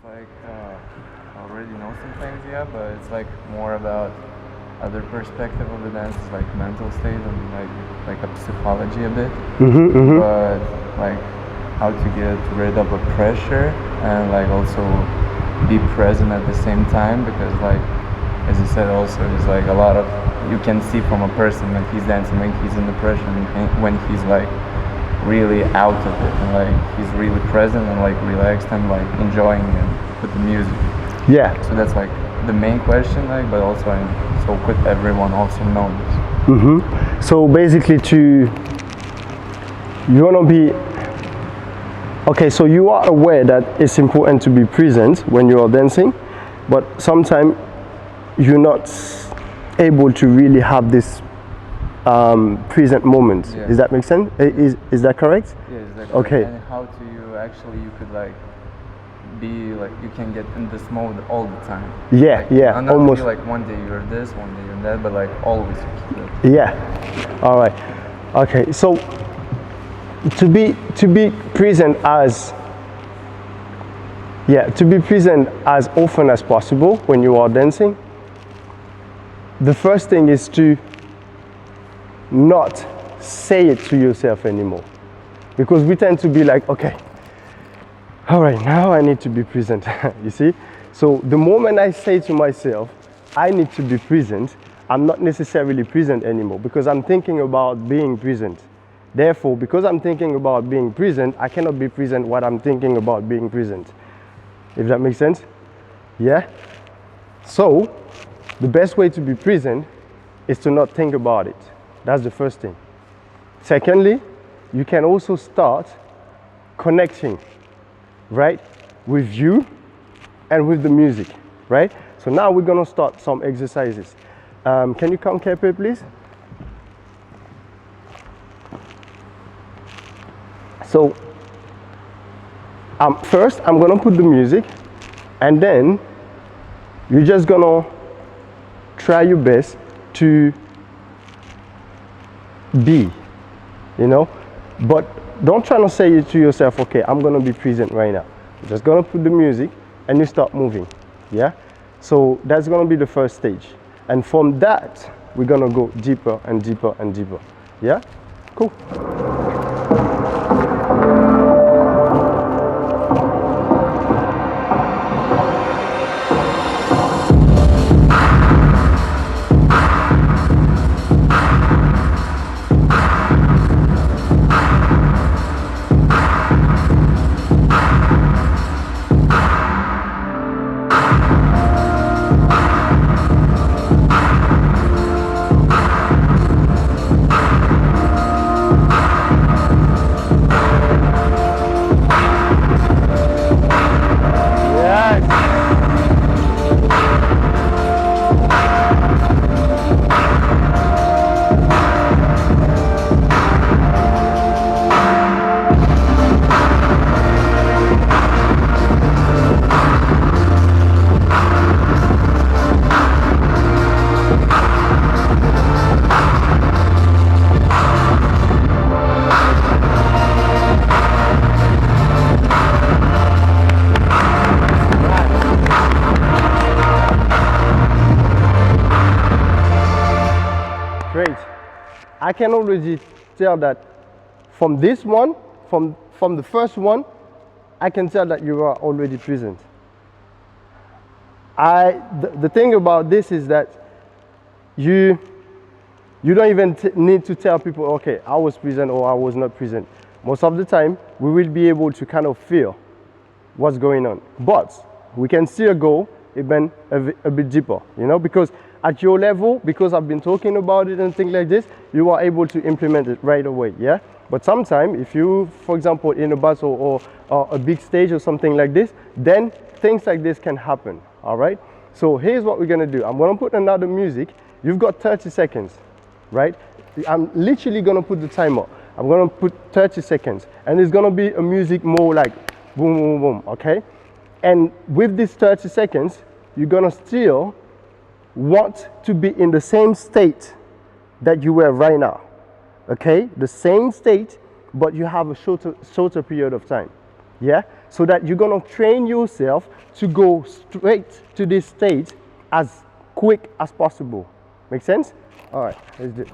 like already know some things, yeah, but it's like more about other perspective of the dance, is like mental state and like a psychology a bit. But like how to get rid of a pressure and like also be present at the same time, because like as you said also there's like a lot of, you can see from a person when he's dancing, when he's in the pressure and when he's like really out of it and like he's really present and like relaxed and like enjoying it with the music. Yeah. So that's like the main question, like, but also so could everyone also know this? So basically, you want to be okay. So you are aware that it's important to be present when you are dancing, but sometimes you're not able to really have this present moment. Yeah. Does that make sense? Is that correct? Yeah, exactly. Okay. And how do you actually, you could like be like, you can get in this mode all the time. Yeah, like, yeah, not almost. Be like one day you're this, one day you're that, but like always you keep it. Yeah. All right. Okay. So to be present as often as possible when you are dancing, the first thing is to not say it to yourself anymore, because we tend to be like, okay, all right, now I need to be present. You see, so the moment I say to myself I need to be present, I'm not necessarily present anymore, because I'm thinking about being present. Therefore, because I'm thinking about being present, I cannot be present what I'm thinking about being present, if that makes sense. Yeah. So the best way to be present is to not think about it. That's the first thing. Secondly, you can also start connecting, right, with you and with the music, right? So now we're gonna start some exercises. Can you come, Kepe, please? So first I'm gonna put the music, and then you're just gonna try your best to be, but don't try to say it to yourself, okay, I'm gonna be present right now. You're just gonna put the music and you start moving. Yeah. So that's gonna be the first stage, and from that we're gonna go deeper and deeper and deeper. Yeah. Cool. Great. I can already tell that from this one, from the first one, I can tell that you are already present. The thing about this is that you don't even need to tell people, okay, I was present or I was not present. Most of the time, we will be able to kind of feel what's going on. But we can still go even a bit deeper, because at your level, because I've been talking about it and things like this, you are able to implement it right away, yeah? But sometimes, if you, for example, in a battle or a big stage or something like this, then things like this can happen, all right? So here's what we're gonna do. I'm gonna put another music. You've got 30 seconds, right? I'm literally gonna put the timer. I'm gonna put 30 seconds, and it's gonna be a music more like boom, boom, boom, okay? And with these 30 seconds, you're gonna still want to be in the same state that you were right now, okay? The same state, but you have a shorter period of time. Yeah, so that you're gonna train yourself to go straight to this state as quick as possible. Make sense? All right, let's do it.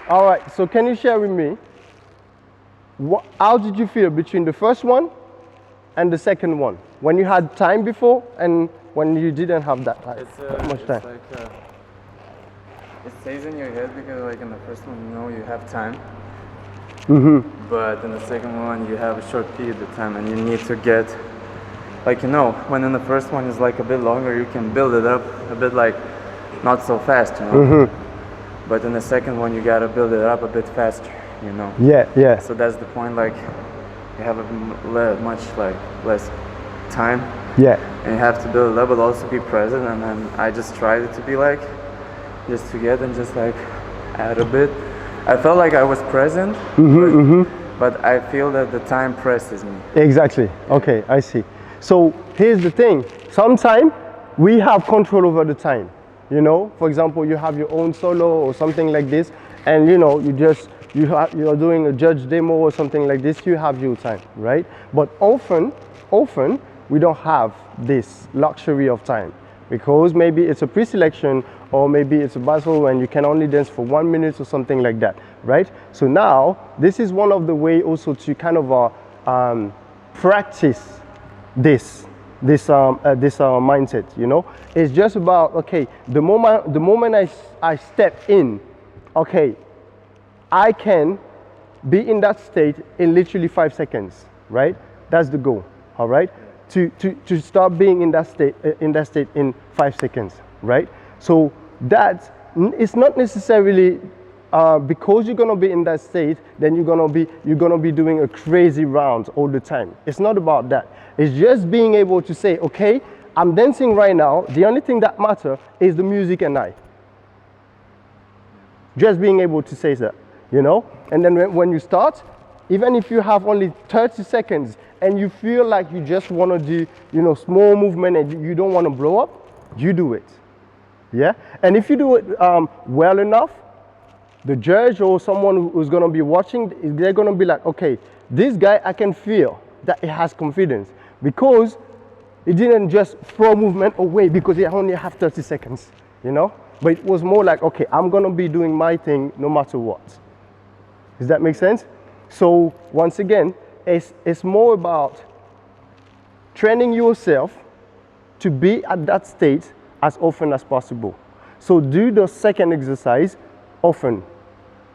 All right, so can you share with me, how did you feel between the first one and the second one? When you had time before and when you didn't have that much time? It stays in your head because like in the first one, you know, you have time. Mm-hmm. But in the second one, you have a short period of time and you need to get, like, you know, when in the first one is like a bit longer, you can build it up a bit like not so fast, you know. Mm-hmm. But in the second one, you gotta build it up a bit faster, you know. Yeah, yeah. So that's the point. Like, you have much like less time. Yeah. And you have to build it up, but also be present. And then I just tried it to be like, just to get and just like add a bit. I felt like I was present, but I feel that the time presses me. Exactly. Okay, I see. So here's the thing. Sometimes we have control over the time. You know, for example, you have your own solo or something like this, and you know, you're doing a judge demo or something like this. You have your time, right? But often we don't have this luxury of time because maybe it's a pre-selection or maybe it's a battle and you can only dance for 1 minute or something like that, right? So now this is one of the way also to kind of practice this mindset, you know. It's just about, okay, the moment I step in, okay, I can be in that state in literally 5 seconds, right? That's the goal, all right? To start being in that state in 5 seconds, right? So that it's not necessarily because you're gonna be in that state, then you're gonna be doing a crazy round all the time. It's not about that. It's just being able to say, okay, I'm dancing right now. The only thing that matters is the music and I. Just being able to say that, you know? And then when you start, even if you have only 30 seconds and you feel like you just want to do, you know, small movement and you don't want to blow up, you do it. Yeah? And if you do it well enough, the judge or someone who's going to be watching, they're going to be like, okay, this guy, I can feel that he has confidence because he didn't just throw movement away because he only have 30 seconds, you know? But it was more like, okay, I'm going to be doing my thing no matter what. Does that make sense? So once again, it's more about training yourself to be at that state as often as possible. So do the second exercise often.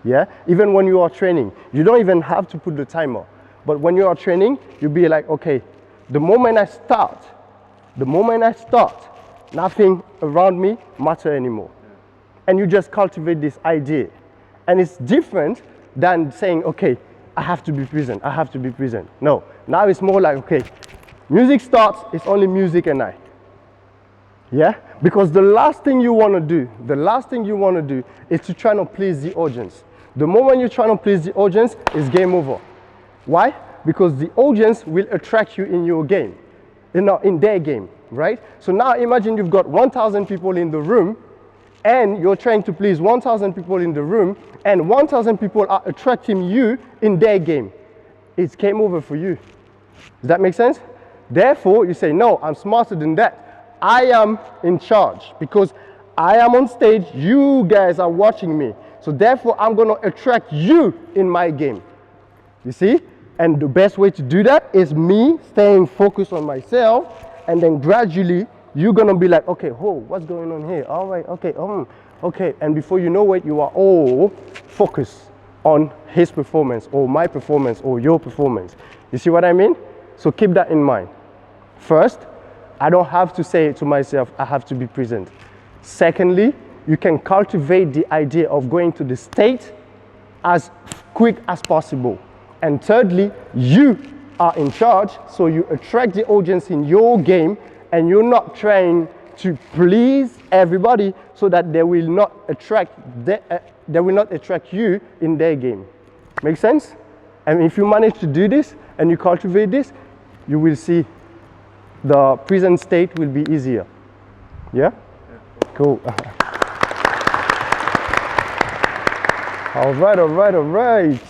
Yeah, even when you are training, you don't even have to put the timer. But when you are training, you'll be like, okay, the moment I start, nothing around me matters anymore. And you just cultivate this idea. And it's different than saying, okay, I have to be present, I have to be present. No, now it's more like, okay, music starts, it's only music and I. Yeah, because the last thing you want to do is to try to please the audience. The moment you're trying to please the audience, it's game over. Why? Because the audience will attract you in your game, in their game, right? So now imagine you've got 1,000 people in the room and you're trying to please 1,000 people in the room and 1,000 people are attracting you in their game. It's game over for you. Does that make sense? Therefore, you say, no, I'm smarter than that. I am in charge because I am on stage, you guys are watching me. So therefore, I'm gonna attract you in my game. You see? And the best way to do that is me staying focused on myself, and then gradually you're gonna be like, okay, what's going on here? All right, okay, okay. And before you know it, you are all focused on his performance or my performance or your performance. You see what I mean? So keep that in mind. First, I don't have to say it to myself, I have to be present. Secondly, you can cultivate the idea of going to the state as quick as possible. And thirdly, you are in charge, so you attract the audience in your game, and you're not trying to please everybody so that they will not attract you in their game. Make sense? And if you manage to do this and you cultivate this, you will see the present state will be easier. Yeah? Cool. All right.